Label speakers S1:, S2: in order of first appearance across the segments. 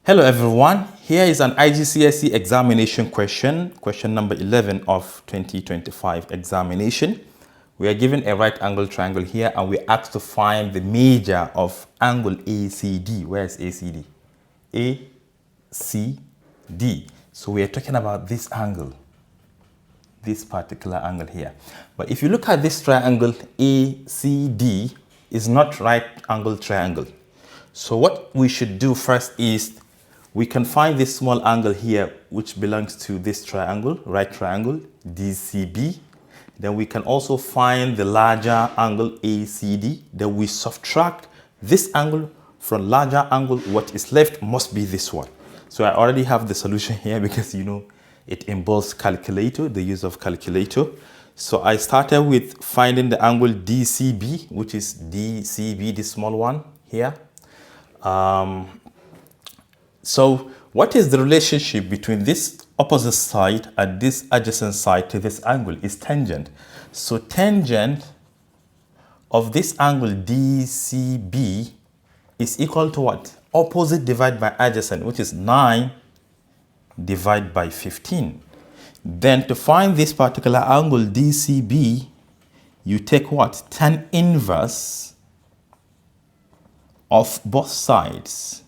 S1: Hello everyone, here is an IGCSE examination question number 11 of 2025 examination. We are given a right angle triangle here and we're asked to find the measure of angle ACD. Where is ACD? ACD. So we are talking about this angle, this particular angle here. But if you look at this triangle, ACD is not right angle triangle. So what we should do first is we can find this small angle here which belongs to this triangle, right triangle, DCB. Then we can also find the larger angle ACD. Then we subtract this angle from larger angle. What is left must be this one. So I already have the solution here because you know it involves calculator, the use of calculator. So I started with finding the angle DCB, which is DCB, this small one here. So what is the relationship between this opposite side and this adjacent side to this angle? Is tangent. So tangent of this angle DCB is equal to what? Opposite divided by adjacent, which is 9 divided by 15. Then to find this particular angle DCB, you take what? Tan inverse of both sides.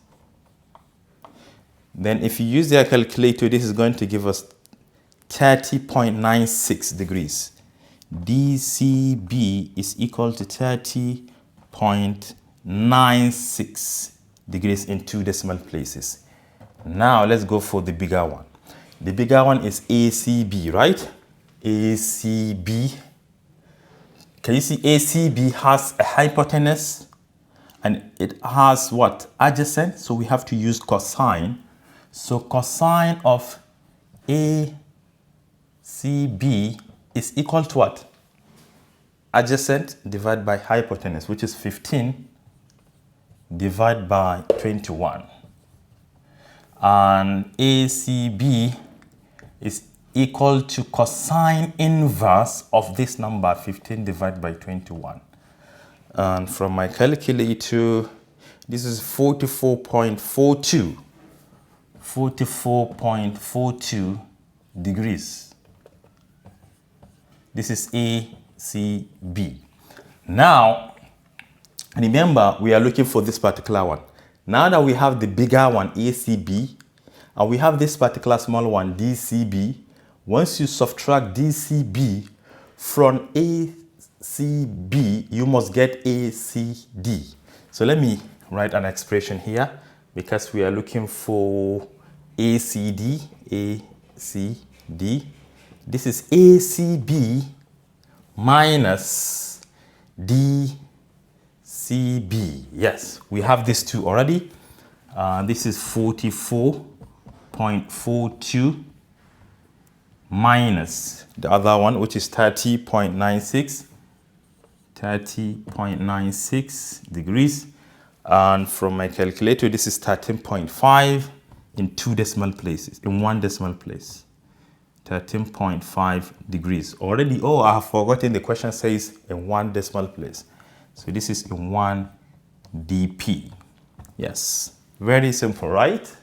S1: Then if you use their calculator, this is going to give us 30.96 degrees. DCB is equal to 30.96 degrees in 2 decimal places. Now let's go for the bigger one. The bigger one is ACB, right? ACB. Can you see ACB has a hypotenuse and it has what? Adjacent. So we have to use cosine. So cosine of ACB is equal to what? Adjacent divided by hypotenuse, which is 15 divided by 21. And ACB is equal to cosine inverse of this number, 15 divided by 21. And from my calculator, this is 44.42. 44.42 degrees. This is ACB. Now, remember, we are looking for this particular one. Now that we have the bigger one, ACB, and we have this particular small one, DCB, once you subtract DCB from ACB, you must get ACD. So let me write an expression here because we are looking for ACD. This is ACB minus DCB. Yes, we have this two already. This is 44.42 minus the other one, which is 30.96 degrees. And from my calculator, this is 13.5 in 2 decimal places, in 1 decimal place. 13.5 degrees. Already, oh, I have forgotten the question says in 1 decimal place. So this is in 1 dp. Yes, very simple, right?